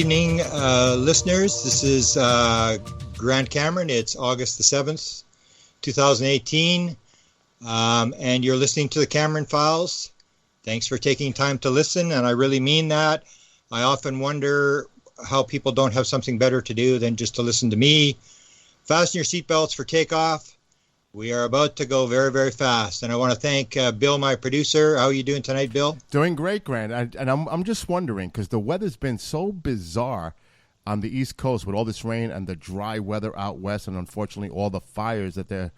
Evening, listeners. This is Grant Cameron. It's August the 7th, 2018, and you're listening to the Cameron Files. Thanks for taking time to listen, and I really mean that. I often wonder how people don't have something better to do than just to listen to me. Fasten your seatbelts for takeoff. We are about to go very, very fast, and I want to thank Bill, my producer. How are you doing tonight, Bill? Doing great, Grant. And I'm just wondering, because the weather's been so bizarre on the East Coast with all this rain and the dry weather out west, and unfortunately all the fires that they're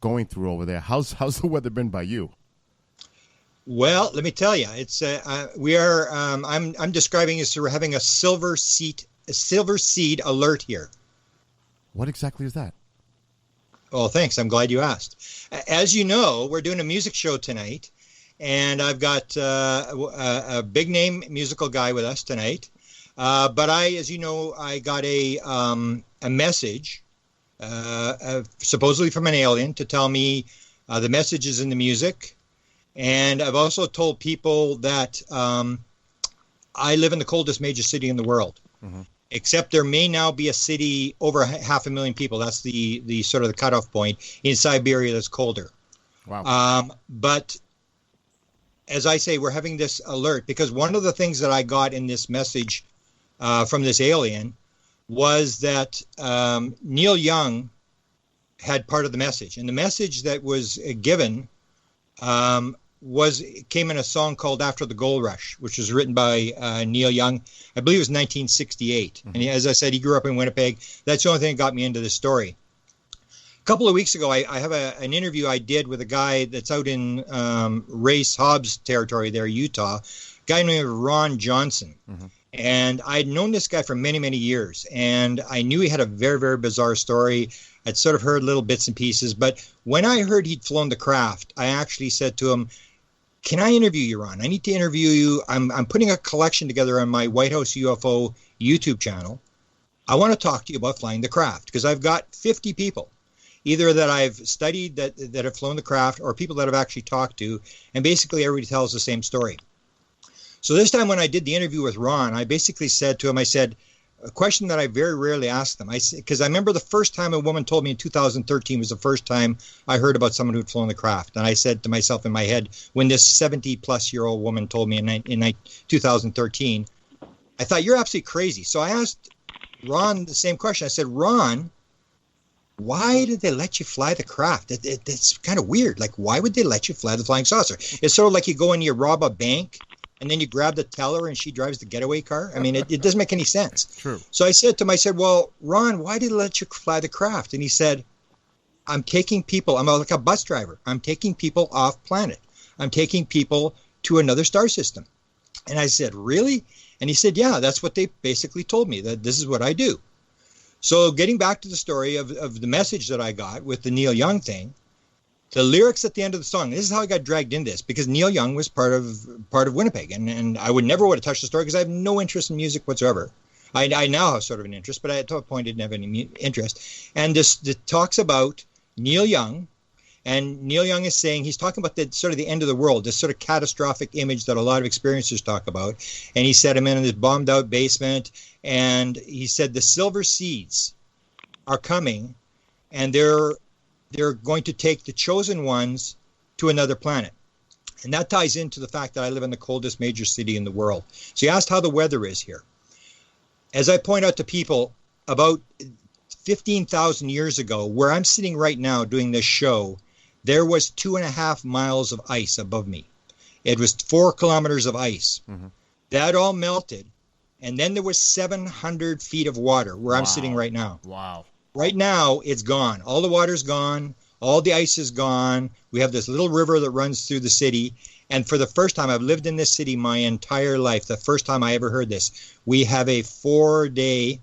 going through over there. How's the weather been by you? Well, let me tell you, it's we are. I'm describing as we're having a silver seed alert here. What exactly is that? Well, thanks. I'm glad you asked. As you know, we're doing a music show tonight, and I've got a big name musical guy with us tonight. But as you know, I got a message, supposedly from an alien, to tell me the message is in the music. And I've also told people that I live in the coldest major city in the world. Mm-hmm. Except there may now be a city over 500,000 people. That's the sort of the cutoff point in Siberia that's colder. Wow. But as I say, we're having this alert because one of the things that I got in this message from this alien was that Neil Young had part of the message. And the message that was given came in a song called After the Gold Rush, which was written by Neil Young. I believe it was 1968. Mm-hmm. And as I said, he grew up in Winnipeg. That's the only thing that got me into this story. A couple of weeks ago, I have an interview I did with a guy that's out in Race Hobbs territory there, Utah, a guy named Ron Johnson. Mm-hmm. And I'd known this guy for many, many years. And I knew he had a very, very bizarre story. I'd sort of heard little bits and pieces. But when I heard he'd flown the craft, I actually said to him, "Can I interview you, Ron? I need to interview you. I'm putting a collection together on my Whitehouse UFO YouTube channel. I want to talk to you about flying the craft because I've got 50 people, either that I've studied that have flown the craft or people that I've actually talked to, and basically everybody tells the same story." So this time when I did the interview with Ron, I basically said to him, I said, a question that I very rarely ask them. Because I remember the first time a woman told me in 2013 was the first time I heard about someone who'd flown the craft. And I said to myself in my head, when this 70-plus-year-old woman told me in 2013, I thought, you're absolutely crazy. So I asked Ron the same question. I said, Ron, why did they let you fly the craft? It's kind of weird. Like, why would they let you fly the flying saucer? It's sort of like you go and you rob a bank, and then you grab the teller and she drives the getaway car. I mean, it doesn't make any sense. True. So I said to him, well, Ron, why did they let you fly the craft? And he said, I'm taking people, I'm like a bus driver. I'm taking people off planet. I'm taking people to another star system. And I said, really? And he said, yeah, that's what they basically told me, that this is what I do. So getting back to the story of the message that I got with the Neil Young thing, the lyrics at the end of the song, this is how I got dragged in this, because Neil Young was part of Winnipeg, and I would never have touched the story because I have no interest in music whatsoever. I now have sort of an interest, but at that point I didn't have any interest. And this talks about Neil Young, and Neil Young is saying, he's talking about the end of the world, this sort of catastrophic image that a lot of experiencers talk about. And he said, I'm in this bombed out basement, and he said the silver seeds are coming, and they're going to take the chosen ones to another planet. And that ties into the fact that I live in the coldest major city in the world. So you asked how the weather is here. As I point out to people, about 15,000 years ago, where I'm sitting right now doing this show, there was 2.5 miles of ice above me. It was 4 kilometers of ice. Mm-hmm. That all melted. And then there was 700 feet of water where I'm sitting right now. Wow. Right now, it's gone. All the water's gone. All the ice is gone. We have this little river that runs through the city. And for the first time, I've lived in this city my entire life. The first time I ever heard this, we have a 4-day,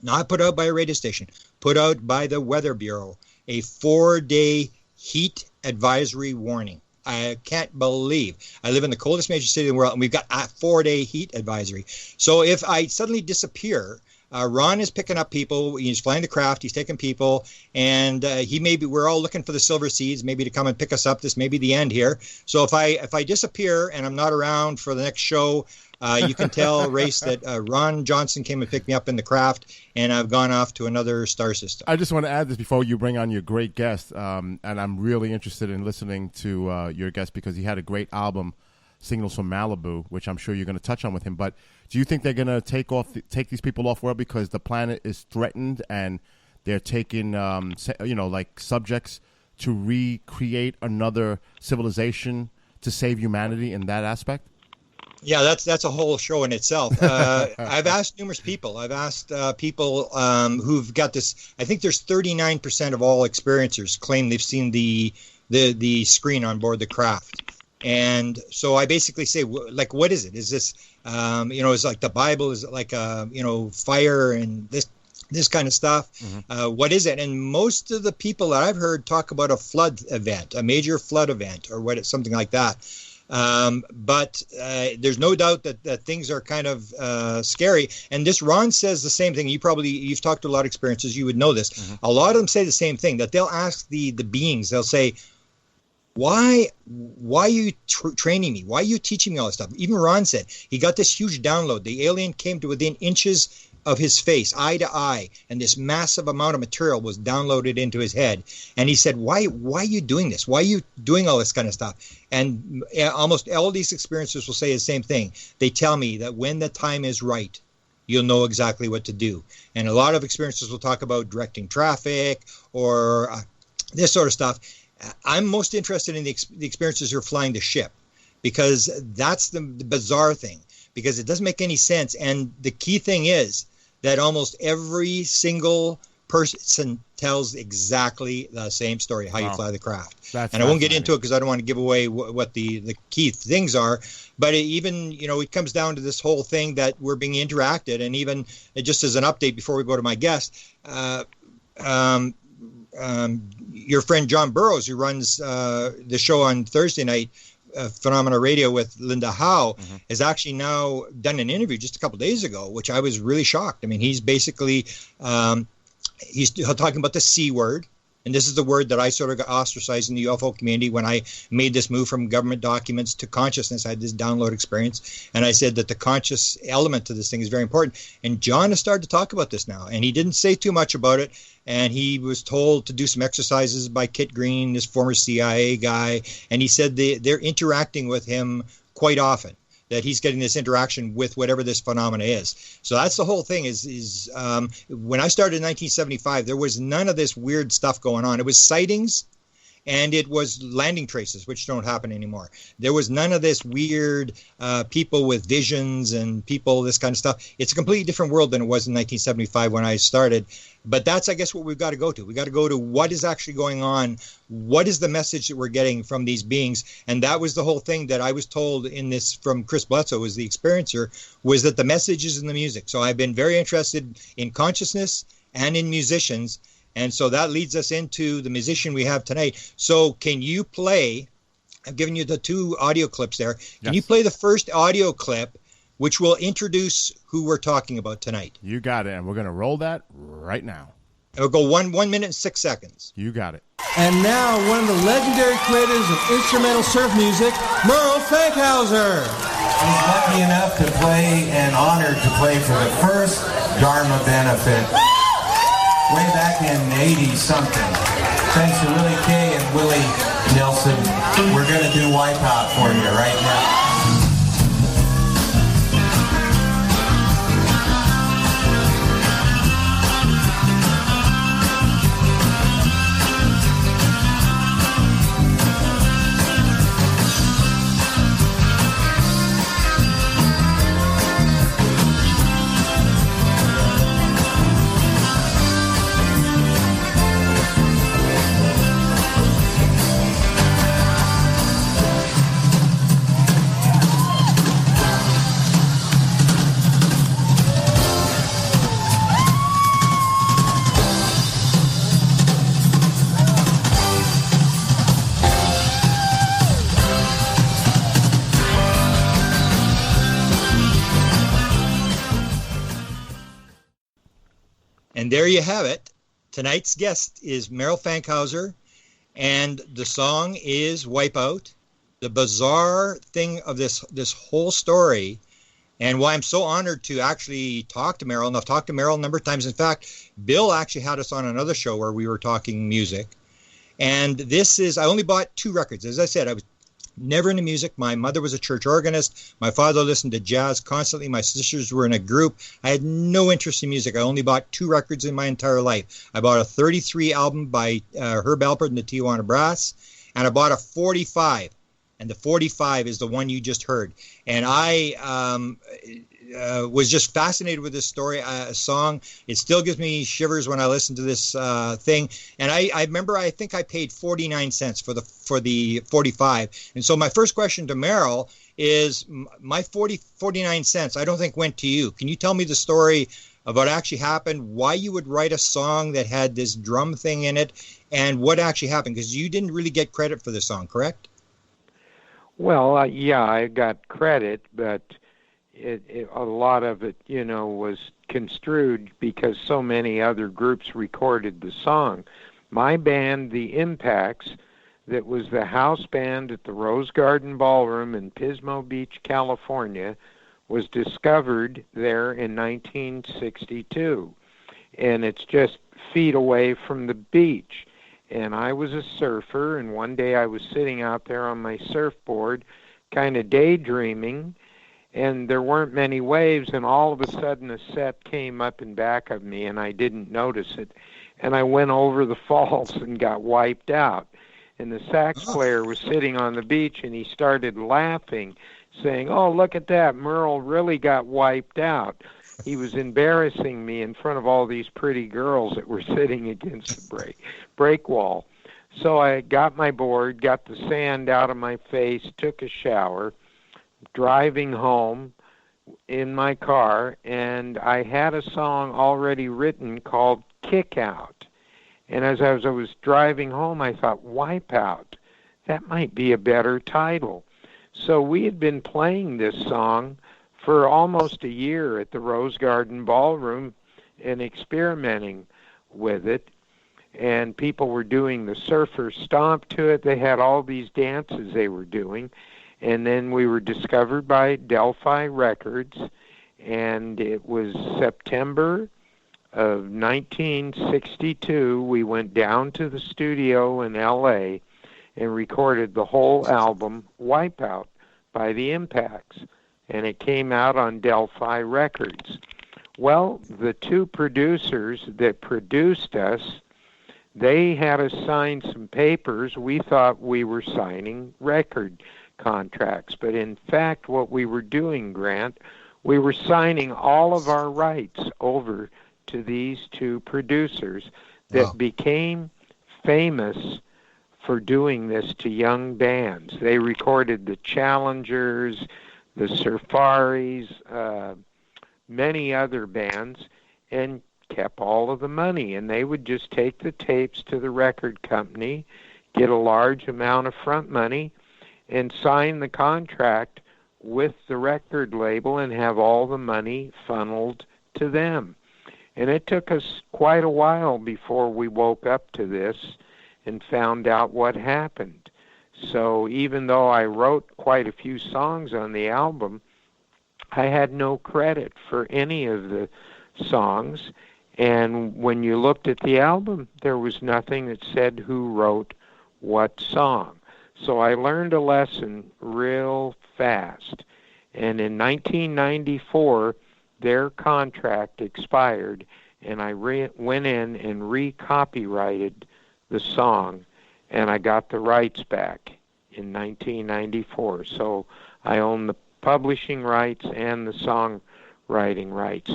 not put out by a radio station, put out by the Weather Bureau, a 4-day heat advisory warning. I can't believe I live in the coldest major city in the world, and we've got a 4-day heat advisory. So if I suddenly disappear, Ron is picking up people. He's flying the craft. He's taking people, and we're all looking for the silver seeds, maybe to come and pick us up. This may be the end here. So if I disappear and I'm not around for the next show, You can tell, Race, that Ron Johnson came and picked me up in the craft, and I've gone off to another star system. I just want to add this before you bring on your great guest, and I'm really interested in listening to your guest because he had a great album, Signals from Malibu, which I'm sure you're going to touch on with him. But do you think they're going to take these people off world because the planet is threatened and they're taking, like subjects to recreate another civilization to save humanity in that aspect? Yeah, that's a whole show in itself. I've asked numerous people. I've asked people who've got this. I think there's 39% of all experiencers claim they've seen the screen on board the craft. And so I basically say, like, what is it? Is this, is like the Bible? Is it like, fire and this kind of stuff? Mm-hmm. What is it? And most of the people that I've heard talk about a flood event, a major flood event, or something like that. But there's no doubt that things are kind of scary. And this Ron says the same thing. You've talked to a lot of experiences. You would know this. Mm-hmm. A lot of them say the same thing, that they'll ask the beings, they'll say, why are you training me? Why are you teaching me all this stuff? Even Ron said he got this huge download. The alien came to within inches of his face, eye to eye, and this massive amount of material was downloaded into his head. And he said, why are you doing this? Why are you doing all this kind of stuff? And almost all these experiencers will say the same thing. They tell me that when the time is right, you'll know exactly what to do. And a lot of experiencers will talk about directing traffic or this sort of stuff. I'm most interested in the experiencers who are flying the ship, because that's the bizarre thing, because it doesn't make any sense. And the key thing is that almost every single person tells exactly the same story, how you fly the craft. And I won't get into it because I don't want to give away what the key things are. But it comes down to this whole thing that we're being interacted. And even just as an update before we go to my guest, your friend John Burroughs, who runs the show on Thursday night, Phenomena Radio with Linda Howe, mm-hmm. has actually now done an interview just a couple of days ago, which I was really shocked. I mean, he's basically he's talking about the C word. And this is the word that I sort of got ostracized in the UFO community when I made this move from government documents to consciousness. I had this download experience. And I said that the conscious element to this thing is very important. And John has started to talk about this now. And he didn't say too much about it. And he was told to do some exercises by Kit Green, this former CIA guy. And he said they're interacting with him quite often, that he's getting this interaction with whatever this phenomena is. So that's the whole thing is when I started in 1975, there was none of this weird stuff going on. It was sightings and it was landing traces, which don't happen anymore. There was none of this weird people with visions and people, this kind of stuff. It's a completely different world than it was in 1975 when I started. But that's, I guess, what we've got to go to. We got to go to what is actually going on. What is the message that we're getting from these beings? And that was the whole thing that I was told in this from Chris Bledsoe, was the experiencer, was that the message is in the music. So I've been very interested in consciousness and in musicians. And so that leads us into the musician we have tonight. So can you play, I've given you the two audio clips there. Can you play the first audio clip, which will introduce who we're talking about tonight? You got it. And we're going to roll that right now. It'll go 1 minute and 6 seconds. You got it. And now, one of the legendary creators of instrumental surf music, Merrell Fankhauser. I was lucky enough to play and honored to play for the first Dharma benefit way back in 80-something. Thanks to Willie K and Willie Nelson. We're going to do Wipeout for you right now. And there you have it. Tonight's guest is Merrell Fankhauser, and the song is Wipeout. The bizarre thing of this whole story And why I'm so honored to actually talk to Merrell, and I've talked to Merrell a number of times. In fact, Bill actually had us on another show where we were talking music. And I only bought 2 records. As I said, I was never into music. My mother was a church organist. My father listened to jazz constantly. My sisters were in a group. I had no interest in music. I only bought 2 records in my entire life. I bought a 33 album by Herb Alpert and the Tijuana Brass, and I bought a 45. And the 45 is the one you just heard. And I was just fascinated with this story, song. It still gives me shivers when I listen to this thing. And I remember, I think I paid 49 cents for the 45. And so my first question to Merrell is, my 49 cents, I don't think went to you. Can you tell me the story of what actually happened, why you would write a song that had this drum thing in it, and what actually happened? Because you didn't really get credit for the song, correct? Well, yeah, I got credit, but a lot of it, was construed because so many other groups recorded the song. My band, The Impacts, that was the house band at the Rose Garden Ballroom in Pismo Beach, California, was discovered there in 1962. And it's just feet away from the beach. And I was a surfer, and one day I was sitting out there on my surfboard, kind of daydreaming, and there weren't many waves, and all of a sudden a set came up in back of me, and I didn't notice it. And I went over the falls and got wiped out. And the sax player was sitting on the beach, and he started laughing, saying, "Oh, look at that, Merrell really got wiped out." He was embarrassing me in front of all these pretty girls that were sitting against the break wall. So I got my board, got the sand out of my face, took a shower, driving home in my car, and I had a song already written called Kick Out. And as I was driving home, I thought, Wipeout, that might be a better title. So we had been playing this song for almost a year at the Rose Garden Ballroom and experimenting with it. And people were doing the surfer stomp to it. They had all these dances they were doing. And then we were discovered by Delphi Records. And it was September of 1962. We went down to the studio in L.A. and recorded the whole album, Wipeout, by The Impacts. And it came out on Delphi Records. Well, the 2 producers that produced us, they had us sign some papers. We thought we were signing record contracts. But in fact, what we were doing, Grant, we were signing all of our rights over to these 2 producers that became famous for doing this to young bands. They recorded the Challengers, the Surfaris, many other bands, and kept all of the money. And they would just take the tapes to the record company, get a large amount of front money, and sign the contract with the record label and have all the money funneled to them. And it took us quite a while before we woke up to this and found out what happened. So even though I wrote quite a few songs on the album, I had no credit for any of the songs. And when you looked at the album, there was nothing that said who wrote what song. So I learned a lesson real fast. And in 1994, their contract expired, and I went in and re-copyrighted the song, and I got the rights back in 1994. So I own the publishing rights and the songwriting rights.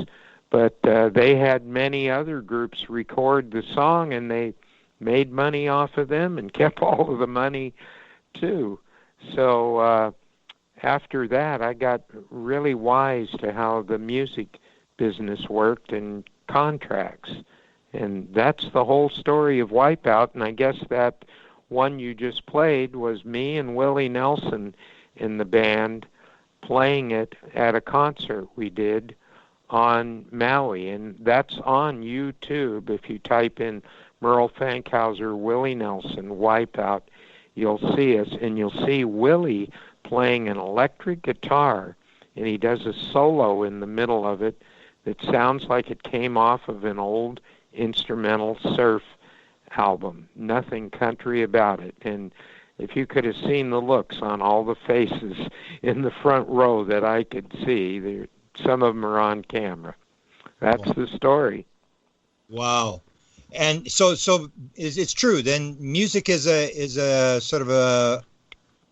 But they had many other groups record the song, and they made money off of them and kept all of the money, too. So after that, I got really wise to how the music business worked and contracts. And that's the whole story of Wipeout. And I guess that one you just played was me and Willie Nelson in the band playing it at a concert we did on Maui. And that's on YouTube. If you type in Merrell Fankhauser, Willie Nelson, Wipeout, you'll see us. And you'll see Willie playing an electric guitar and he does a solo in the middle of it that sounds like it came off of an old instrumental surf album. Nothing country about it. And if you could have seen the looks on all the faces in the front row that I could see, some of them are on camera. That's the story. Wow. And so it's true. Then music is a sort of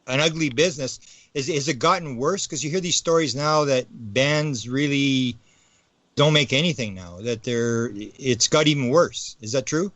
an ugly business. Is it gotten worse? Because you hear these stories now that bands really don't make anything now. That it's got even worse. Is that true?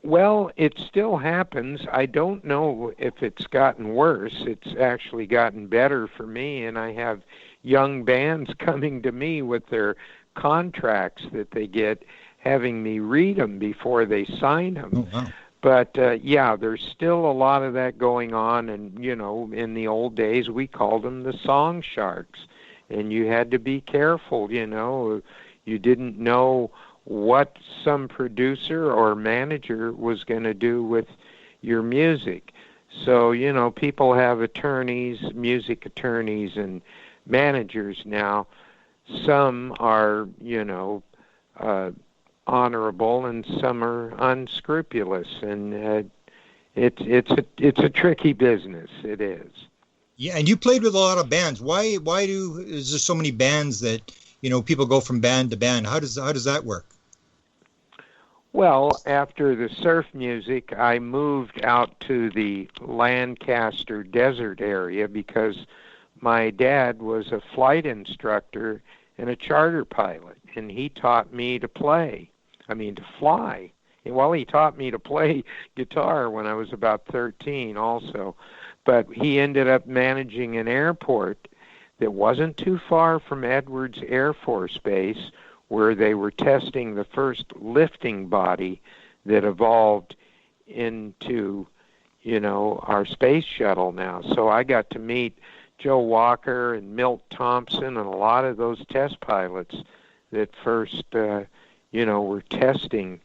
Well, it still happens. I don't know if it's gotten worse. It's actually gotten better for me, and I have young bands coming to me with their contracts that they get, having me read them before they sign them. Oh, wow. But, yeah, there's still a lot of that going on, and, you know, in the old days we called them the song sharks, and you had to be careful, you know. You didn't know what some producer or manager was going to do with your music. So, you know, people have attorneys, music attorneys, and managers now. Some are, you know, honorable, and some are unscrupulous, and it's a tricky business. It is. Yeah, and you played with a lot of bands. Why is there so many bands that, you know, people go from band to band? How does that work? Well, after the surf music, I moved out to the Lancaster desert area because my dad was a flight instructor and a charter pilot, and he taught me to fly. And well, he taught me to play guitar when I was about 13 also. But he ended up managing an airport that wasn't too far from Edwards Air Force Base, where they were testing the first lifting body that evolved into, you know, our space shuttle now. So I got to meet Joe Walker and Milt Thompson and a lot of those test pilots that first, you know, were testing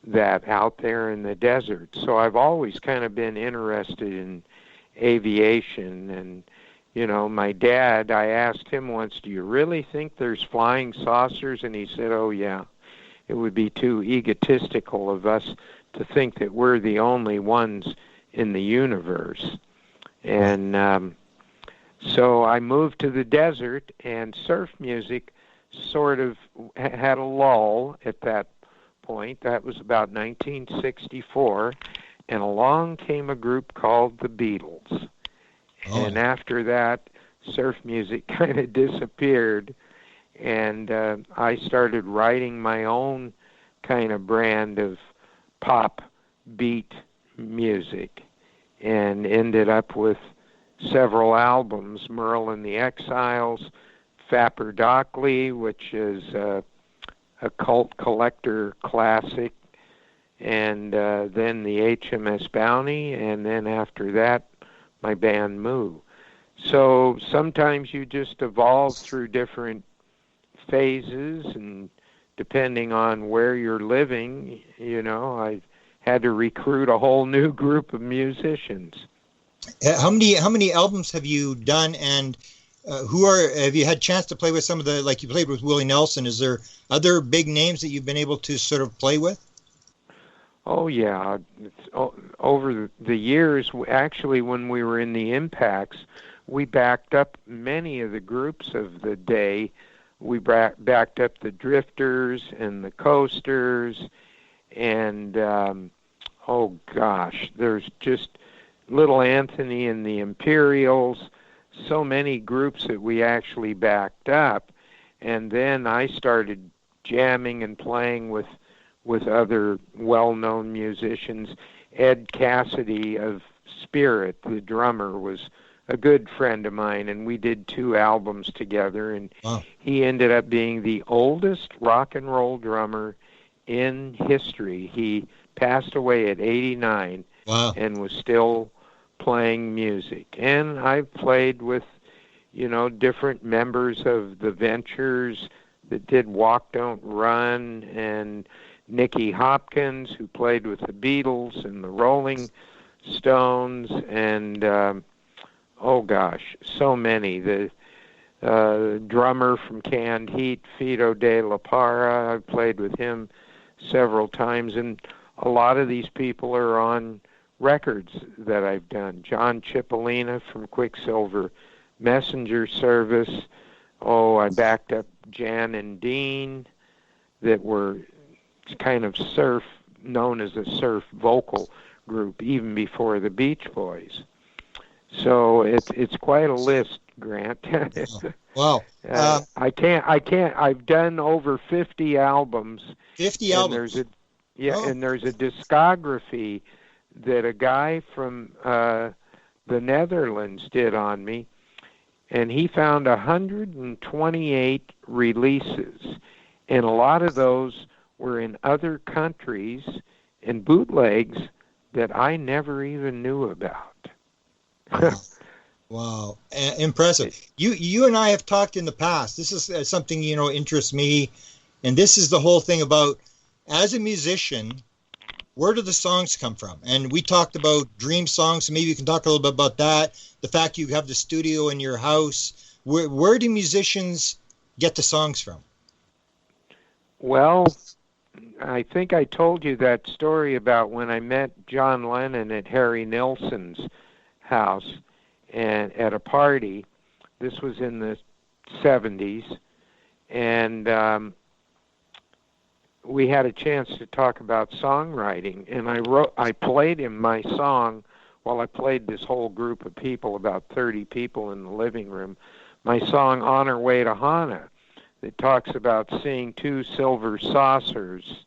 that out there in the desert. So I've always kind of been interested in aviation. And, you know, my dad, I asked him once, do you really think there's flying saucers? And he said, oh, yeah. It would be too egotistical of us to think that we're the only ones in the universe. And so I moved to the desert, and surf music sort of had a lull at that point. That was about 1964, and along came a group called the Beatles. Oh. And after that, surf music kind of disappeared, and I started writing my own kind of brand of pop beat music, and ended up with several albums: Merle and the Exiles, Fapper Dockley, which is a cult collector classic, and then the HMS Bounty, and then after that, my band Moo. So sometimes you just evolve through different phases, and depending on where you're living, you know, I had to recruit a whole new group of musicians. How many albums have you done, and have you had a chance to play with some of the, like you played with Willie Nelson? Is there other big names that you've been able to sort of play with? Oh, yeah. Over the years, actually, when we were in the Impacts, we backed up many of the groups of the day. We backed up the Drifters and the Coasters, and, oh, gosh, there's just Little Anthony and the Imperials, so many groups that we actually backed up. And then I started jamming and playing with other well-known musicians. Ed Cassidy of Spirit, the drummer, was a good friend of mine, and we did 2 albums together, and wow. He ended up being the oldest rock and roll drummer in history. He passed away at 89. Wow. And was still playing music. And I've played with, you know, different members of the Ventures that did Walk Don't Run, and Nicky Hopkins, who played with the Beatles and the Rolling Stones, and oh gosh, so many. drummer from Canned Heat, Fido de la Parra. I've played with him several times, and a lot of these people are on records that I've done. John Cipollina from Quicksilver Messenger Service. Oh, I backed up Jan and Dean, that were kind of known as a surf vocal group even before the Beach Boys. So it's quite a list, Grant. Wow. I can't. I've done over 50 albums. 50 albums. And there's a discography that a guy from the Netherlands did on me, and he found 128 releases, and a lot of those were in other countries and bootlegs that I never even knew about. Wow. Impressive. You and I have talked in the past. This is something, interests me. And this is the whole thing about, as a musician, where do the songs come from? And we talked about dream songs, so maybe you can talk a little bit about that. The fact you have the studio in your house. Where do musicians get the songs from? Well, I think I told you that story about when I met John Lennon at Harry Nilsson's house and at a party. This was in the 70s, and we had a chance to talk about songwriting, and I played him my song while I played this whole group of people, about 30 people in the living room, my song On Our Way to Hana, that talks about seeing two silver saucers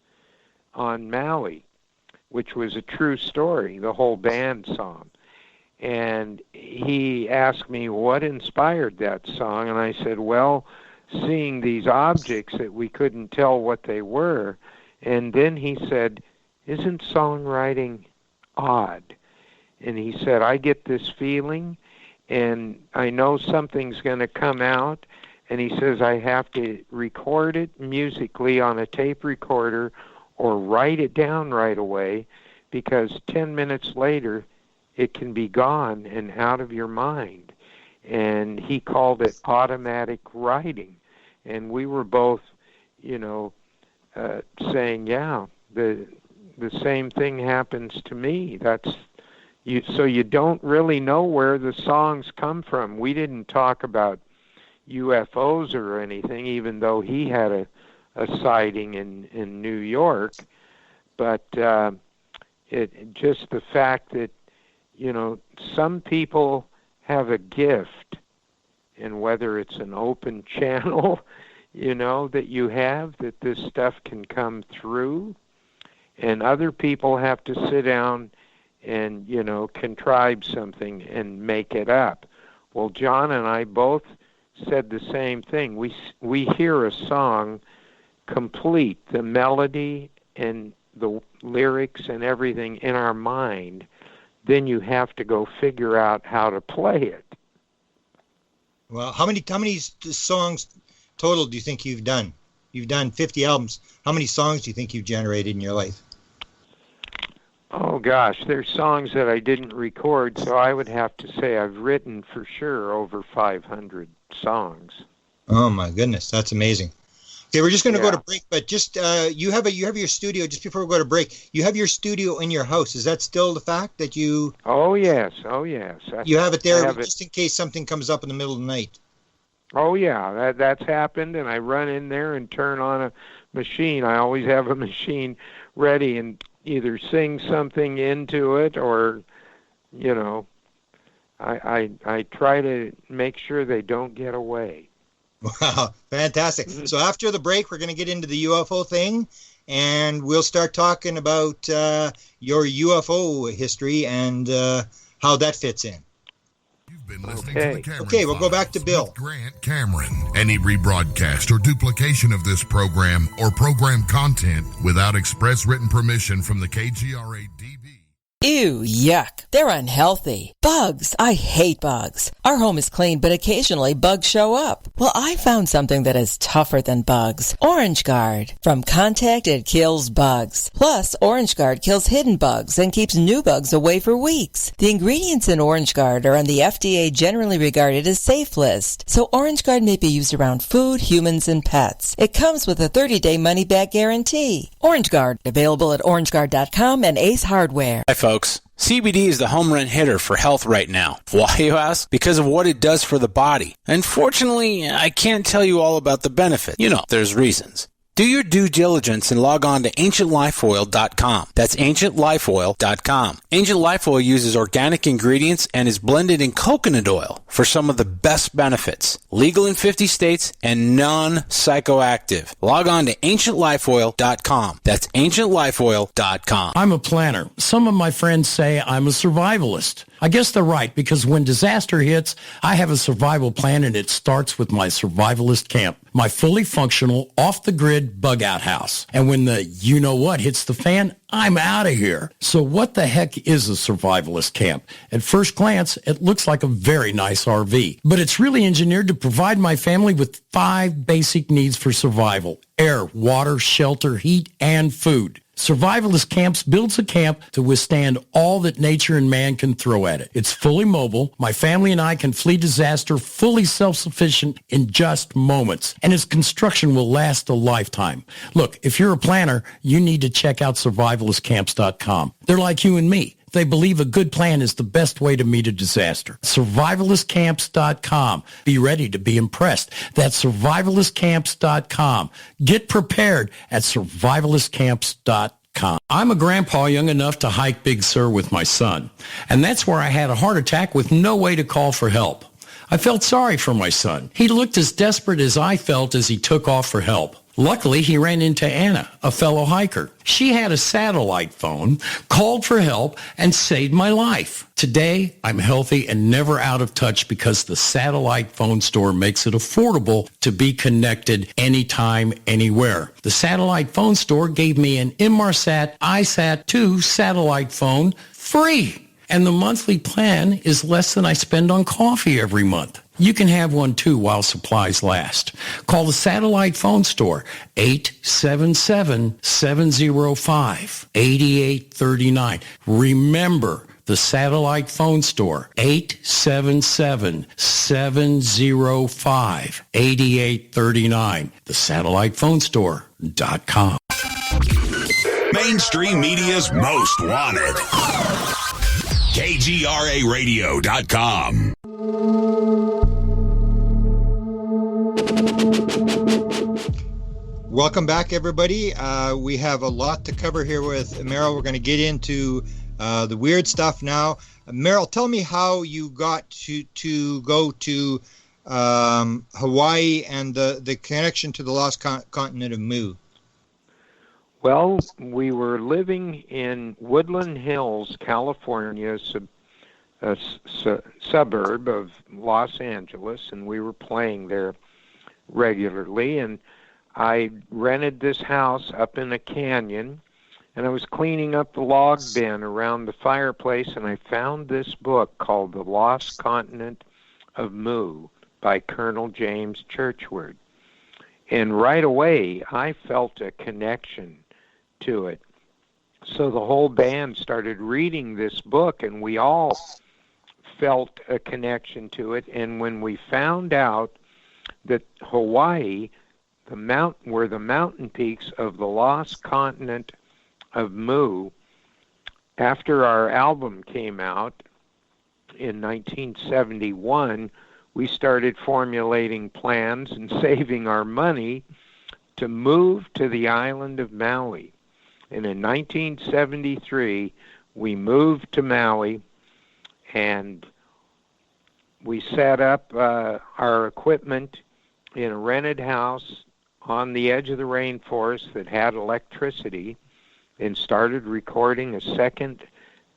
on Maui, which was a true story, the whole band song. And he asked me what inspired that song, and I said, well, seeing these objects that we couldn't tell what they were. And then he said, isn't songwriting odd? And he said, I get this feeling, and I know something's going to come out. And he says, I have to record it musically on a tape recorder or write it down right away, because 10 minutes later, it can be gone and out of your mind. And he called it automatic writing. And we were both, saying, yeah, the same thing happens to me. So you don't really know where the songs come from. We didn't talk about UFOs or anything, even though he had a sighting in New York. But it just the fact that, some people have a gift, and whether it's an open channel, that you have, that this stuff can come through, and other people have to sit down and, contrive something and make it up. Well, John and I both said the same thing. We hear a song complete, the melody and the lyrics and everything in our mind, then you have to go figure out how to play it. Well, how many songs total do you think you've done? You've done 50 albums. How many songs do you think you've generated in your life? Oh, gosh, there's songs that I didn't record, so I would have to say I've written for sure over 500 songs. Oh, my goodness. That's amazing. Okay, we're just going to go to break, but just you have your studio, just before we go to break, you have your studio in your house. Is that still the fact that you... Oh, yes. You have it there just in case something comes up in the middle of the night. Oh, yeah, that's happened, and I run in there and turn on a machine. I always have a machine ready and either sing something into it or, I try to make sure they don't get away. Wow, fantastic. So after the break, we're going to get into the UFO thing, and we'll start talking about your UFO history and how that fits in. You've been listening to the Cameron Okay, we'll go back to Bill. Grant Cameron. Any rebroadcast or duplication of this program or program content without express written permission from the KGRA DB Ew, yuck. They're unhealthy. Bugs. I hate bugs. Our home is clean, but occasionally bugs show up. Well, I found something that is tougher than bugs. Orange Guard. From contact, it kills bugs. Plus, Orange Guard kills hidden bugs and keeps new bugs away for weeks. The ingredients in Orange Guard are on the FDA generally regarded as safe list. So Orange Guard may be used around food, humans, and pets. It comes with a 30-day money-back guarantee. Orange Guard. Available at orangeguard.com and Ace Hardware. Hi, folks. CBD is the home run hitter for health right now. Why, you ask? Because of what it does for the body. Unfortunately, I can't tell you all about the benefits. You know, there's reasons. Do your due diligence and log on to ancientlifeoil.com. That's ancientlifeoil.com. Ancient Life Oil uses organic ingredients and is blended in coconut oil for some of the best benefits. Legal in 50 states and non-psychoactive. Log on to ancientlifeoil.com. That's ancientlifeoil.com. I'm a planner. Some of my friends say I'm a survivalist. I guess they're right, because when disaster hits, I have a survival plan, and it starts with my survivalist camp, my fully functional, off-the-grid bug-out house. And when the you-know-what hits the fan, I'm out of here. So what the heck is a survivalist camp? At first glance, it looks like a very nice RV, but it's really engineered to provide my family with 5 basic needs for survival: air, water, shelter, heat, and food. Survivalist Camps builds a camp to withstand all that nature and man can throw at it. It's fully mobile. My family and I can flee disaster fully self-sufficient in just moments. And its construction will last a lifetime. Look, if you're a planner, you need to check out survivalistcamps.com. They're like you and me. They believe a good plan is the best way to meet a disaster. Survivalistcamps.com. Be ready to be impressed. That's survivalistcamps.com. Get prepared at survivalistcamps.com. I'm a grandpa young enough to hike Big Sur with my son, and that's where I had a heart attack with no way to call for help. I felt sorry for my son. He looked as desperate as I felt as he took off for help. Luckily, he ran into Anna, a fellow hiker. She had a satellite phone, called for help, and saved my life. Today, I'm healthy and never out of touch because the satellite phone store makes it affordable to be connected anytime, anywhere. The satellite phone store gave me an Inmarsat iSat-2 satellite phone free. And the monthly plan is less than I spend on coffee every month. You can have one too while supplies last. Call the satellite phone store, 877-705-8839. Remember, the satellite phone store, 877-705-8839. TheSatellitePhoneStore.com. Mainstream media's most wanted. KGRARadio.com. Welcome back, everybody. We have a lot to cover here with Merrell. We're going to get into the weird stuff now. Merrell, tell me how you got to go to Hawaii and the connection to the lost continent of Mu. Well, we were living in Woodland Hills, California, a suburb of Los Angeles, and we were playing there regularly. And I rented this house up in a canyon, and I was cleaning up the log bin around the fireplace, and I found this book called The Lost Continent of Mu by Colonel James Churchward. And right away, I felt a connection to it. So the whole band started reading this book, and we all felt a connection to it. And when we found out that Hawaii, were the mountain peaks of the lost continent of Mu, after our album came out in 1971, we started formulating plans and saving our money to move to the island of Maui. And in 1973, we moved to Maui, and we set up our equipment in a rented house on the edge of the rainforest that had electricity, and started recording a second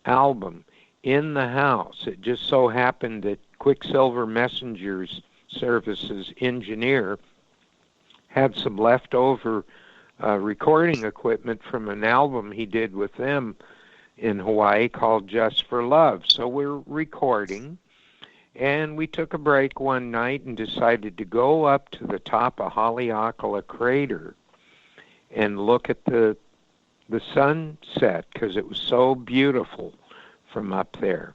album in the house. It just so happened that Quicksilver Messengers Services engineer had some leftover recording equipment from an album he did with them in Hawaii called Just for Love. So we're recording, and we took a break one night and decided to go up to the top of Haleakala Crater and look at the sunset, because it was so beautiful from up there.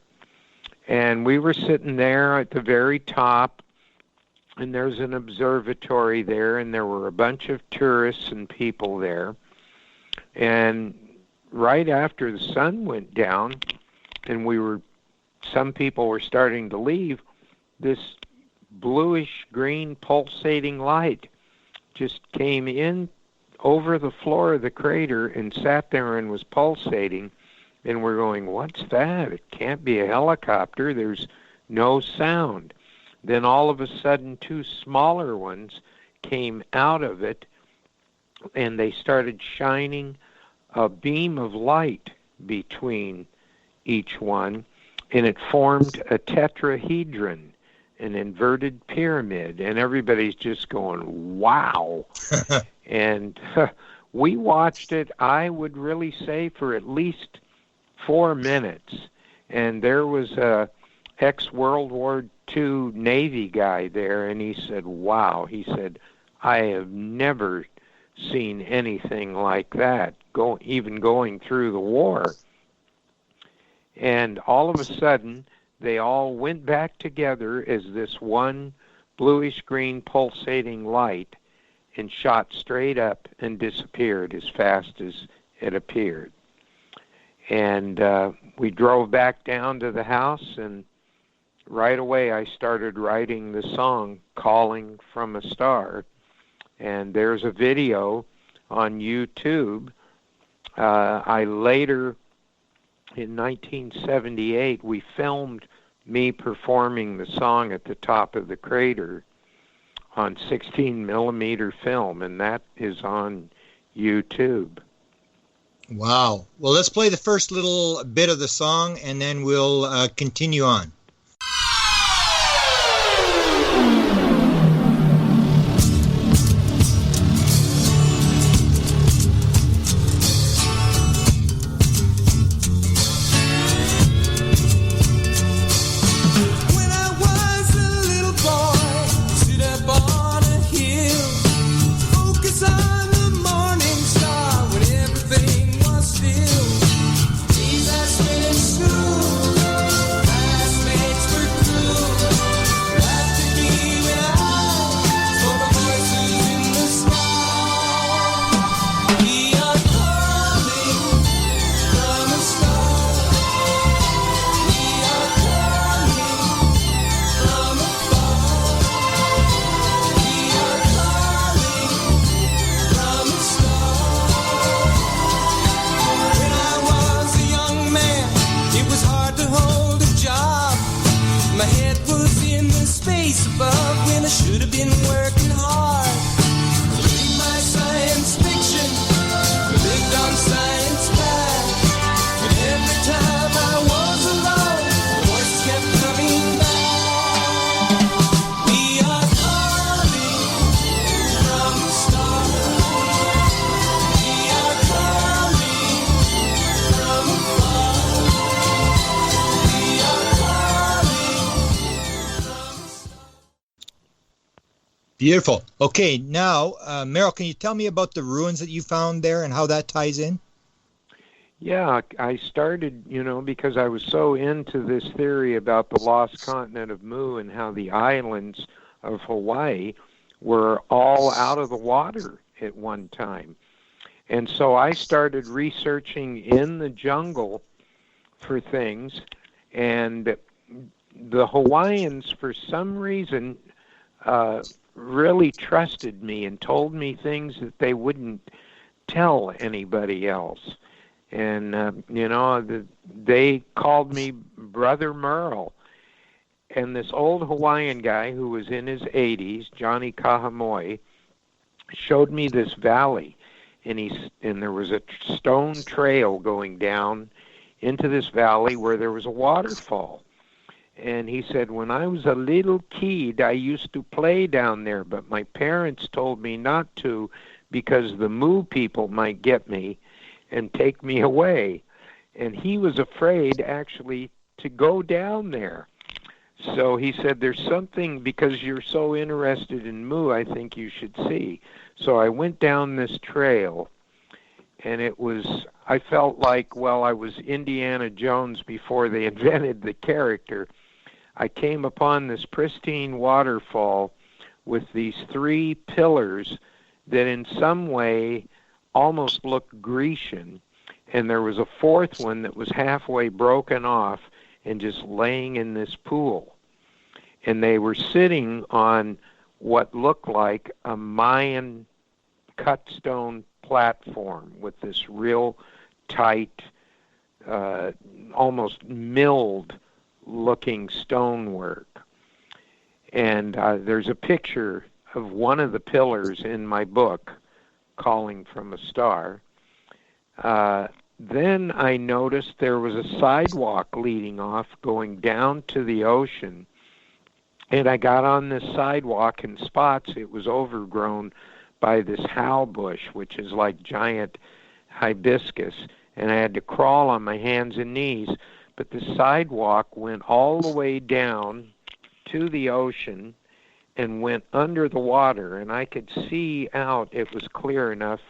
And we were sitting there at the very top, and there's an observatory there, and there were a bunch of tourists and people there. And right after the sun went down and some people were starting to leave, this bluish green pulsating light just came in over the floor of the crater and sat there and was pulsating. And we're going, what's that? It can't be a helicopter. There's no sound. Then all of a sudden, two smaller ones came out of it, and they started shining a beam of light between each one, and it formed a tetrahedron, an inverted pyramid, and everybody's just going, wow. And we watched it, I would really say, for at least 4 minutes. And there was a ex-World War II Navy guy there, and he said, wow. He said, I have never seen anything like that, even going through the war. And all of a sudden, they all went back together as this one bluish-green pulsating light and shot straight up and disappeared as fast as it appeared. And we drove back down to the house, and right away I started writing the song, Calling from a Star. And there's a video on YouTube. I later, in 1978, we filmed me performing the song at the top of the crater on 16-millimeter film, and that is on YouTube. Wow. Well, let's play the first little bit of the song, and then we'll continue on. Beautiful. Okay, now, Merrell, can you tell me about the ruins that you found there and how that ties in? Yeah, I started, because I was so into this theory about the lost continent of Mu and how the islands of Hawaii were all out of the water at one time. And so I started researching in the jungle for things, and the Hawaiians, for some reason, really trusted me and told me things that they wouldn't tell anybody else. And, they called me Brother Merrell. And this old Hawaiian guy who was in his 80s, Johnny Kahamoi, showed me this valley. And there was a stone trail going down into this valley where there was a waterfall. And he said, when I was a little kid, I used to play down there, but my parents told me not to because the Mu people might get me and take me away. and he was afraid actually to go down there. So he said, there's something, because you're so interested in Mu, I think you should see. So I went down this trail, and I felt like, well, I was Indiana Jones before they invented the character. I came upon this pristine waterfall with these 3 pillars that in some way almost looked Grecian, and there was a 4th one that was halfway broken off and just laying in this pool. And they were sitting on what looked like a Mayan cut stone platform with this real tight, almost milled looking stonework. And there's a picture of one of the pillars in my book, Calling from a Star. Then I noticed there was a sidewalk leading off going down to the ocean. And I got on this sidewalk, in spots it was overgrown by this howl bush, which is like giant hibiscus. And I had to crawl on my hands and knees. But the sidewalk went all the way down to the ocean and went under the water. And I could see out, it was clear enough,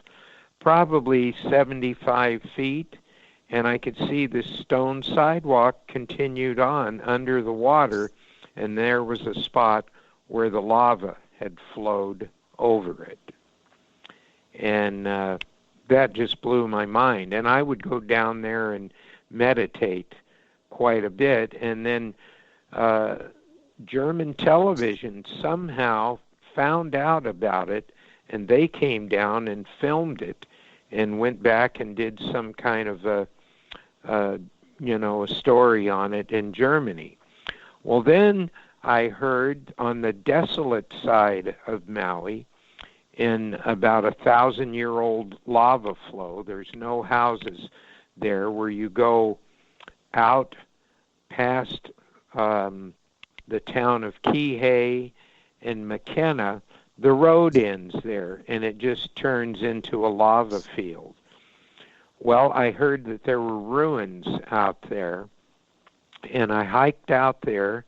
probably 75 feet, and I could see this stone sidewalk continued on under the water, and there was a spot where the lava had flowed over it. And that just blew my mind. And I would go down there and meditate quite a bit, and then German television somehow found out about it, and they came down and filmed it and went back and did some kind of a story on it in Germany. Well, then I heard on the desolate side of Maui, in about 1,000-year-old lava flow, there's no houses there, where you go out past the town of Kihei and McKenna, the road ends there, and it just turns into a lava field. Well, I heard that there were ruins out there, and I hiked out there,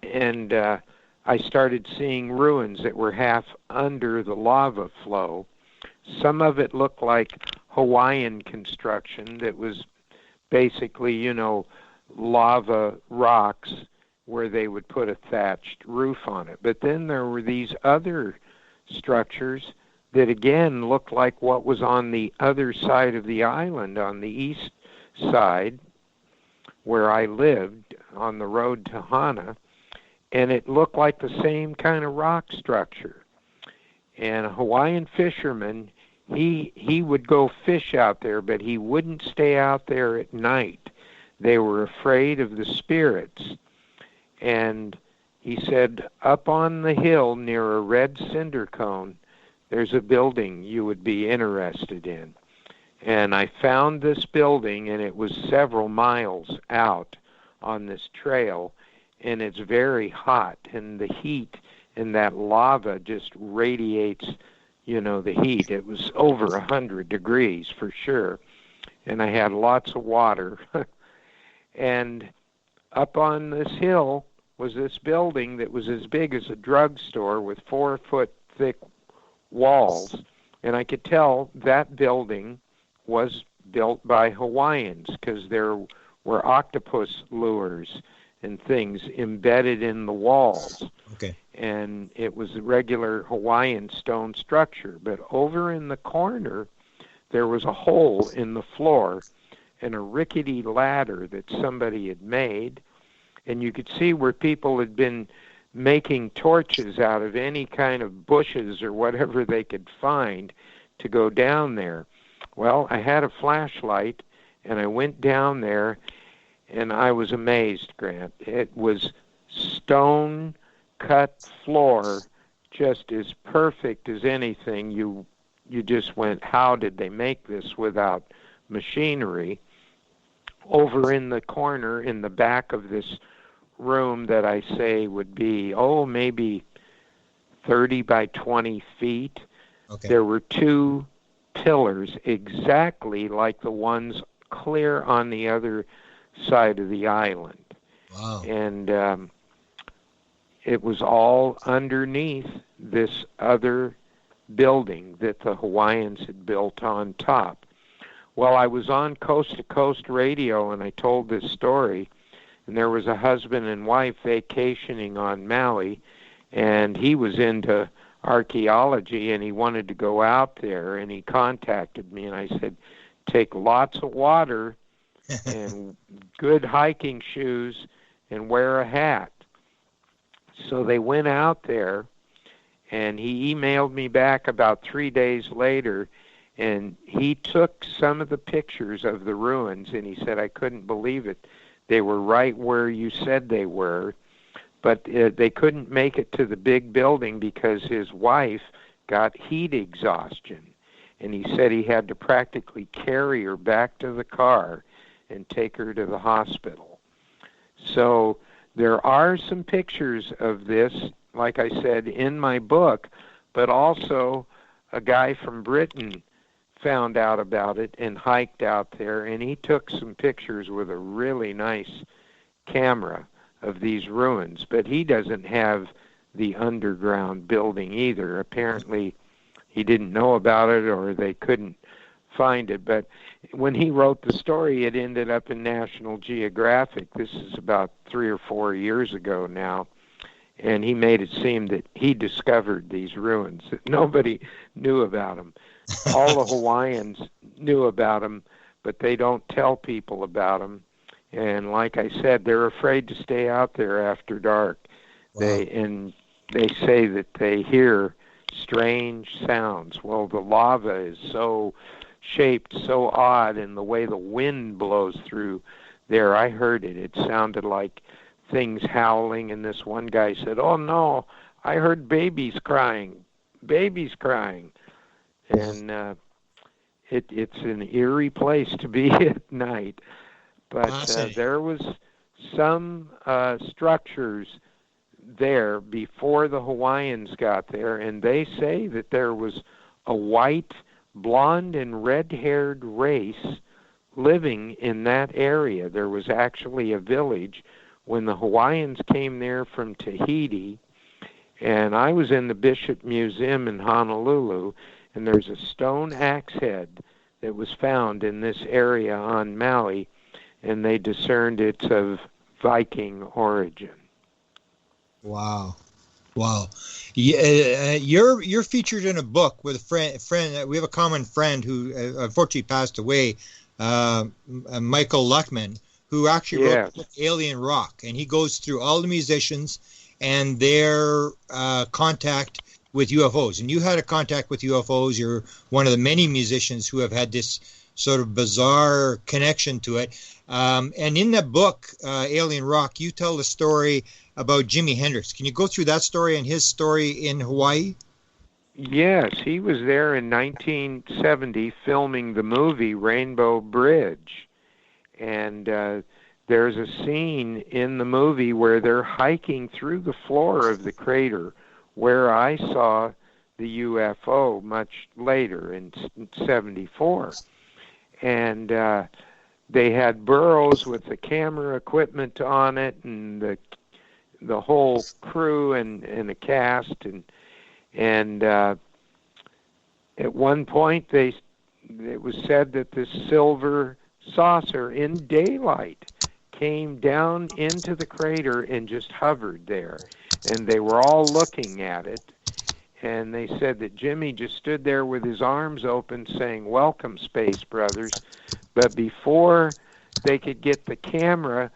and I started seeing ruins that were half under the lava flow. Some of it looked like Hawaiian construction that was basically, lava rocks where they would put a thatched roof on it. But then there were these other structures that again looked like what was on the other side of the island, on the east side where I lived on the road to Hana, and it looked like the same kind of rock structure. And a Hawaiian fisherman, he would go fish out there, but he wouldn't stay out there at night. They were afraid of the spirits. And he said, up on the hill near a red cinder cone, there's a building you would be interested in. And I found this building, and it was several miles out on this trail, and it's very hot, and the heat and that lava just radiates, the heat. It was over 100 degrees for sure, and I had lots of water. And up on this hill was this building that was as big as a drugstore with 4-foot thick walls, and I could tell that building was built by Hawaiians because there were octopus lures and things embedded in the walls. Okay. And it was a regular Hawaiian stone structure. But over in the corner, there was a hole in the floor and a rickety ladder that somebody had made. And you could see where people had been making torches out of any kind of bushes or whatever they could find to go down there. Well, I had a flashlight, and I went down there, and I was amazed, Grant. It was stone-cut floor, just as perfect as anything. You just went, how did they make this without machinery? Over in the corner, in the back of this room that I say would be, maybe 30 by 20 feet, okay, there were 2 pillars exactly like the ones clear on the other side of the island. Wow. And it was all underneath this other building that the Hawaiians had built on top. Well, I was on Coast to Coast radio, and I told this story, and there was a husband and wife vacationing on Maui, and he was into archaeology, and he wanted to go out there, and he contacted me, and I said, take lots of water and good hiking shoes and wear a hat. So they went out there, and he emailed me back about 3 days later, and he took some of the pictures of the ruins, and he said, I couldn't believe it. They were right where you said they were, but they couldn't make it to the big building because his wife got heat exhaustion. And he said he had to practically carry her back to the car and take her to the hospital. So there are some pictures of this, like I said, in my book, but also a guy from Britain found out about it and hiked out there, and he took some pictures with a really nice camera of these ruins, but he doesn't have the underground building either. Apparently he didn't know about it, or they couldn't find it. But when he wrote the story, it ended up in National Geographic. This is about 3 or 4 years ago now, and he made it seem that he discovered these ruins, that nobody knew about them. All the Hawaiians knew about them, but they don't tell people about them. And like I said, they're afraid to stay out there after dark. Wow. They say that they hear strange sounds. Well, the lava is so shaped so odd, and the way the wind blows through there, I heard it. It sounded like things howling, and this one guy said, oh no, I heard babies crying. And it's an eerie place to be at night. But there was some structures there before the Hawaiians got there, and they say that there was a white, blonde, and red-haired race living in that area. There was actually a village when the Hawaiians came there from Tahiti, and I was in the Bishop Museum in Honolulu, and there's a stone axe head that was found in this area on Maui, and they discerned it's of Viking origin. Wow. Yeah, you're featured in a book with a friend. We have a common friend who unfortunately passed away, Michael Luckman, who actually wrote the book Alien Rock, and he goes through all the musicians and their contact with UFOs. And you had a contact with UFOs. You're one of the many musicians who have had this sort of bizarre connection to it. And in that book, Alien Rock, you tell the story about Jimi Hendrix. Can you go through that story and his story in Hawaii? Yes, he was there in 1970 filming the movie Rainbow Bridge. And there's a scene in the movie where they're hiking through the floor of the crater where I saw the UFO much later in 74. And they had burros with the camera equipment on it, and the whole crew and the cast, and at one point it was said that this silver saucer in daylight came down into the crater and just hovered there, and they were all looking at it, and they said that Jimmy just stood there with his arms open saying, "Welcome, Space Brothers," but before they could get the camera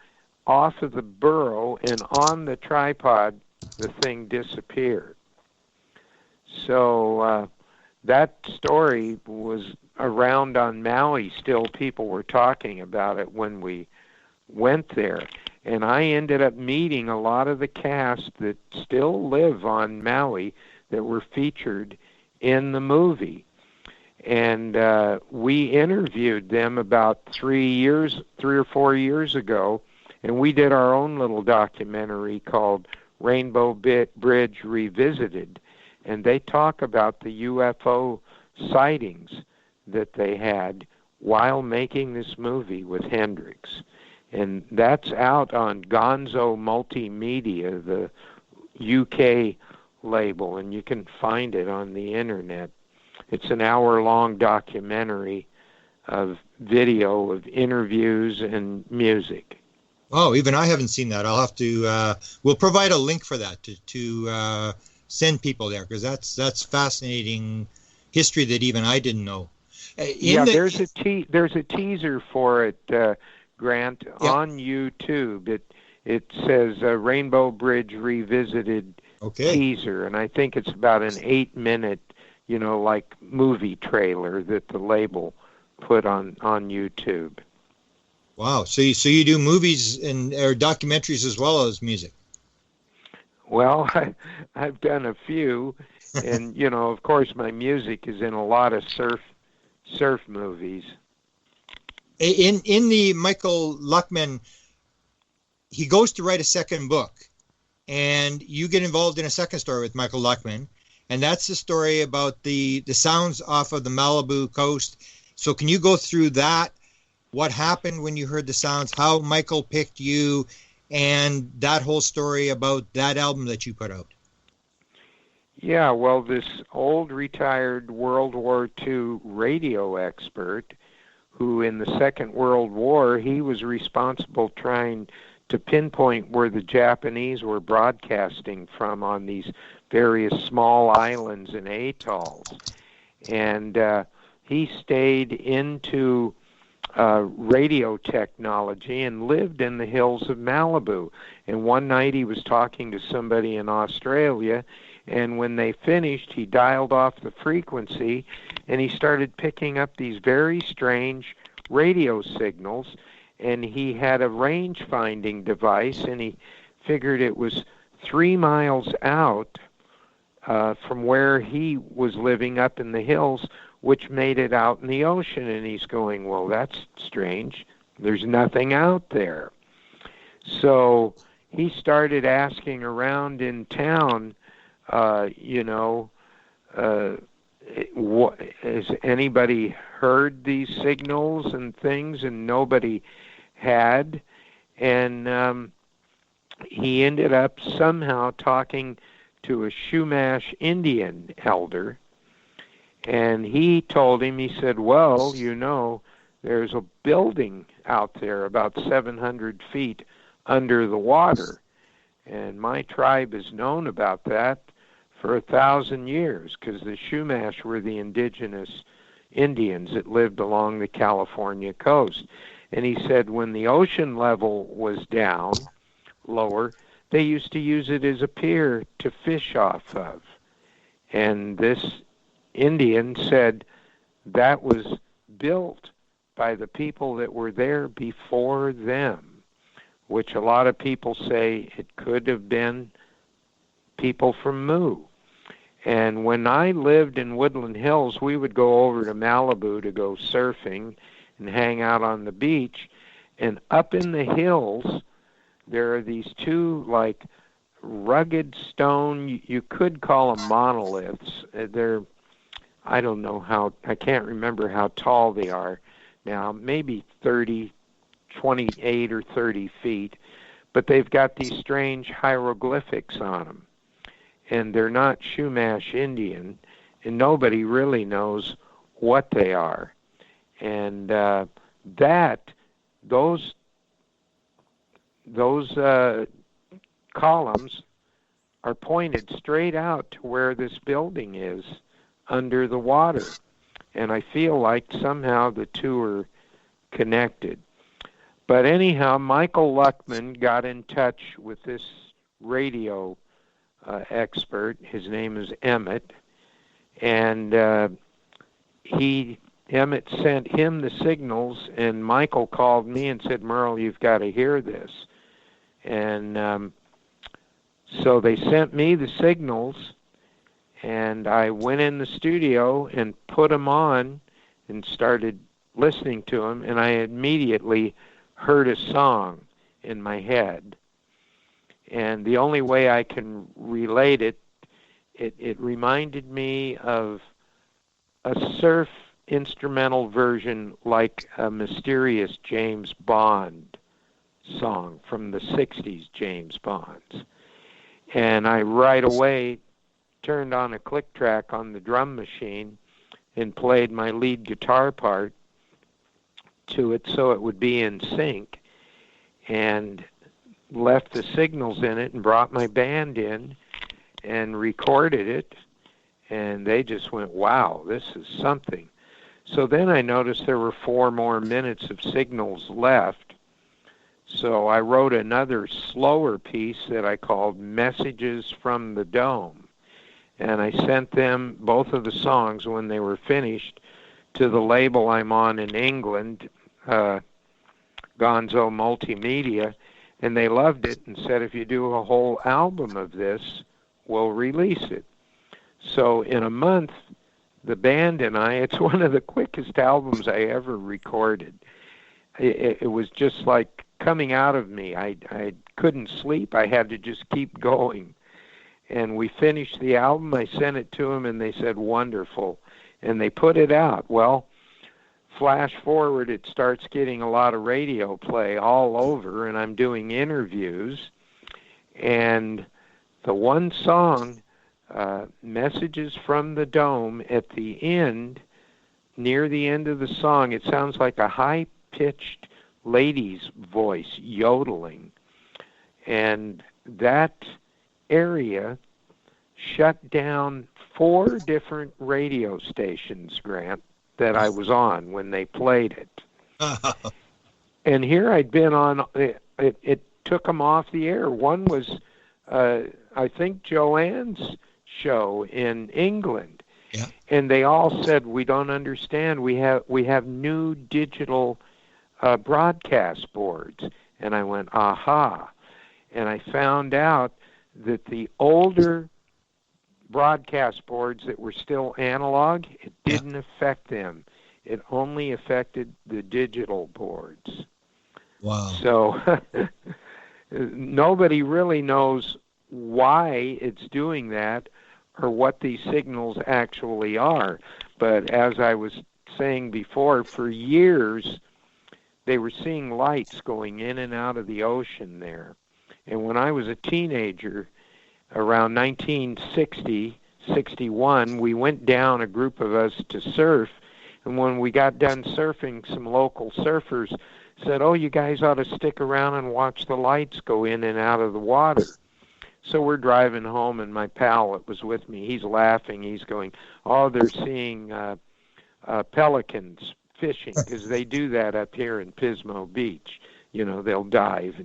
off of the burro and on the tripod, the thing disappeared. So that story was around on Maui still. People were talking about it when we went there. And I ended up meeting a lot of the cast that still live on Maui that were featured in the movie. And we interviewed them about 3 or 4 years ago, and we did our own little documentary called Rainbow Bridge Revisited. And they talk about the UFO sightings that they had while making this movie with Hendrix. And that's out on Gonzo Multimedia, the UK label, and you can find it on the internet. It's an hour-long documentary of video of interviews and music. Oh, even I haven't seen that. I'll have to. We'll provide a link for that to send people there, because that's fascinating history that even I didn't know. There's a teaser for it, Grant, on YouTube. It says Rainbow Bridge Revisited teaser, and I think it's about an 8-minute, like movie trailer that the label put on YouTube. Wow. So you do movies or documentaries as well as music? Well, I've done a few, and of course my music is in a lot of surf movies. In the Michael Luckman, he goes to write a second book, and you get involved in a second story with Michael Luckman, and that's the story about the sounds off of the Malibu coast. So can you go through that? What happened when you heard the sounds, how Michael picked you, and that whole story about that album that you put out? Yeah, well, this old retired World War II radio expert who in the Second World War, he was responsible trying to pinpoint where the Japanese were broadcasting from on these various small islands and atolls. And he stayed into radio technology and lived in the hills of Malibu. And one night he was talking to somebody in Australia, and when they finished, he dialed off the frequency, and he started picking up these very strange radio signals, and he had a range-finding device, and he figured it was 3 miles out from where he was living up in the hills, which made it out in the ocean. And he's going, well, that's strange. There's nothing out there. So he started asking around in town, has anybody heard these signals and things? And nobody had. And he ended up somehow talking to a Chumash Indian elder. And he told him, he said, well, there's a building out there about 700 feet under the water. And my tribe has known about that for 1,000 years, because the Chumash were the indigenous Indians that lived along the California coast. And he said when the ocean level was down, lower, they used to use it as a pier to fish off of. And this Indian said that was built by the people that were there before them, which a lot of people say it could have been people from Mu. And when I lived in Woodland Hills, we would go over to Malibu to go surfing and hang out on the beach. And up in the hills, there are these two, like, rugged stone, you could call them monoliths. They're, I don't know how, I can't remember how tall they are now, maybe 28 or 30 feet. But they've got these strange hieroglyphics on them. And they're not Chumash Indian, and nobody really knows what they are. And those columns are pointed straight out to where this building is under the water. And I feel like somehow the two are connected. But anyhow, Michael Luckman got in touch with this radio expert. His name is Emmett, and Emmett sent him the signals, and Michael called me and said, Merrell, you've got to hear this. And so they sent me the signals, and I went in the studio and put them on and started listening to them, and I immediately heard a song in my head. And the only way I can relate it reminded me of a surf instrumental version like a mysterious James Bond song from the 60s James Bonds. And I right away turned on a click track on the drum machine and played my lead guitar part to it so it would be in sync, and left the signals in it and brought my band in and recorded it, and they just went, wow, this is something. So then I noticed there were 4 more minutes of signals left. So I wrote another slower piece that I called Messages from the Dome. And I sent them, both of the songs, when they were finished, to the label I'm on in England, Gonzo Multimedia, and they loved it and said, if you do a whole album of this, we'll release it. So in a month, the band and I, it's one of the quickest albums I ever recorded. It was just like coming out of me. I couldn't sleep. I had to just keep going. And we finished the album. I sent it to them, and they said, wonderful. And they put it out. Well, flash forward, it starts getting a lot of radio play all over, and I'm doing interviews. And the one song, Messages from the Dome, at the end, near the end of the song, it sounds like a high-pitched lady's voice yodeling. And that area shut down 4 different radio stations, Grant, that I was on when they played it. And here I'd been on, it took them off the air. One was, I think, Joanne's show in England. Yeah. And they all said, we don't understand. We have new digital broadcast boards. And I went, aha. And I found out that the older broadcast boards that were still analog, it didn't affect them. It only affected the digital boards. Wow. So nobody really knows why it's doing that or what these signals actually are. But as I was saying before, for years they were seeing lights going in and out of the ocean there. And when I was a teenager, around 1960, 61, we went down, a group of us, to surf. And when we got done surfing, some local surfers said, oh, you guys ought to stick around and watch the lights go in and out of the water. So we're driving home, and my pal that was with me, he's laughing. He's going, oh, they're seeing pelicans fishing, because they do that up here in Pismo Beach. You know, they'll dive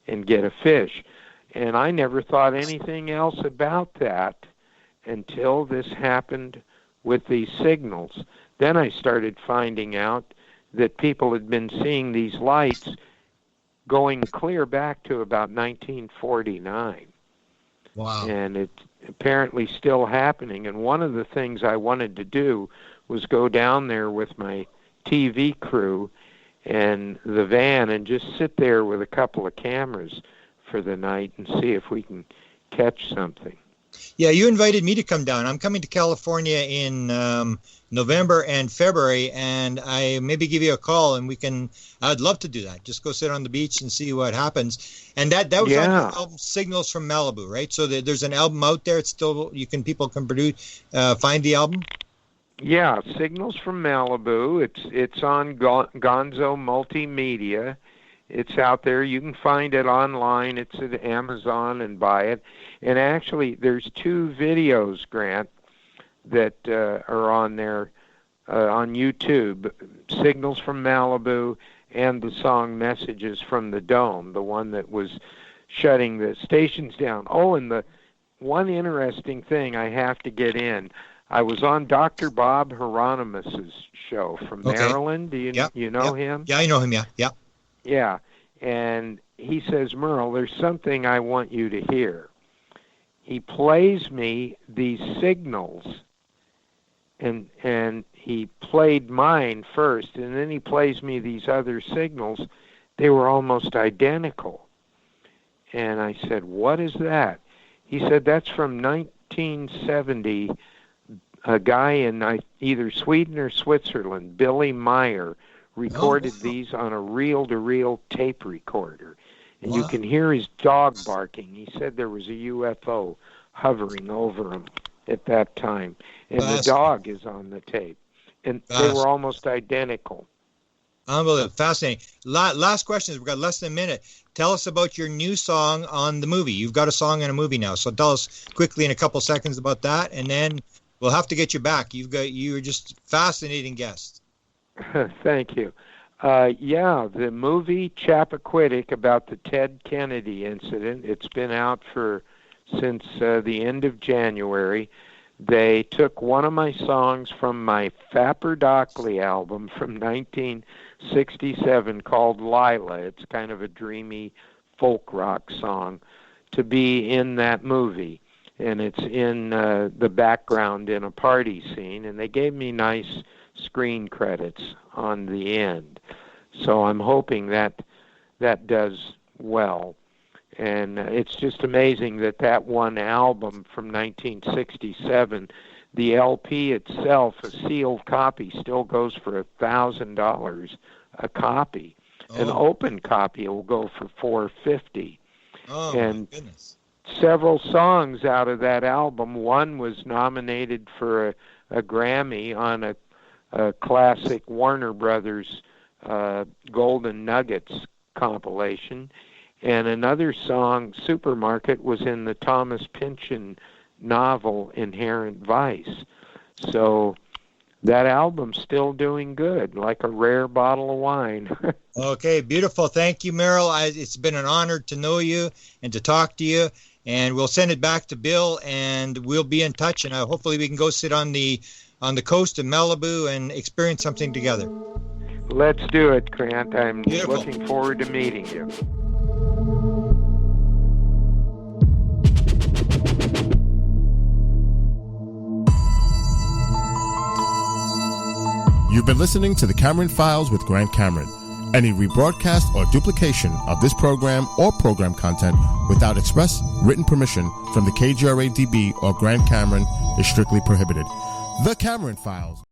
and get a fish. And I never thought anything else about that until this happened with these signals. Then I started finding out that people had been seeing these lights going clear back to about 1949. Wow. And it's apparently still happening. And one of the things I wanted to do was go down there with my TV crew and the van and just sit there with a couple of cameras for the night and see if we can catch something. Yeah, you invited me to come down. I'm coming to California in November and February, and I maybe give you a call, and I'd love to do that. Just go sit on the beach and see what happens. And that was on your album, Signals from Malibu, right? So there's an album out there. It's still, people can find the album? Yeah, Signals from Malibu. It's on Gonzo Multimedia. It's out there. You can find it online. It's at Amazon and buy it. And actually, there's 2 videos, Grant, that are on there on YouTube. Signals from Malibu and the song Messages from the Dome, the one that was shutting the stations down. Oh, and the one interesting thing I have to get in, I was on Dr. Bob Hieronymus's show from Maryland. Do you know him? Yeah, I know him, yeah. Yeah, and he says, Merrell, there's something I want you to hear. He plays me these signals, and he played mine first, and then he plays me these other signals. They were almost identical. And I said, what is that? He said, that's from 1970 a guy in either Sweden or Switzerland, Billy Meyer, recorded these on a reel-to-reel tape recorder. And you can hear his dog barking. He said there was a UFO hovering over him at that time. And the dog is on the tape. And they were almost identical. Unbelievable. Fascinating. Last question. We've got less than a minute. Tell us about your new song on the movie. You've got a song in a movie now. So tell us quickly in a couple seconds about that, and then we'll have to get you back. You're just fascinating guest. Thank you. The movie Chappaquiddick about the Ted Kennedy incident, it's been out since the end of January. They took one of my songs from my Fapper Dockley album from 1967 called Lila. It's kind of a dreamy folk rock song to be in that movie. And it's in the background in a party scene. And they gave me nice screen credits on the end. So I'm hoping that does well. And it's just amazing that one album from 1967, the LP itself, a sealed copy, still goes for $1,000 a copy. An open copy will go for $450. And my goodness. Several songs out of that album. One was nominated for a Grammy on a classic Warner Brothers Golden Nuggets compilation. And another song, Supermarket, was in the Thomas Pynchon novel Inherent Vice. So that album's still doing good, like a rare bottle of wine. Okay, beautiful. Thank you, Merrell. It's been an honor to know you and to talk to you. And we'll send it back to Bill, and we'll be in touch. And hopefully we can go sit on the coast of Malibu and experience something together. Let's do it, Grant. I'm Beautiful. Looking forward to meeting you. You've been listening to the Cameron Files with Grant Cameron. Any rebroadcast or duplication of this program or program content without express written permission from the KGRA-DB or Grant Cameron is strictly prohibited. The Cameron Files.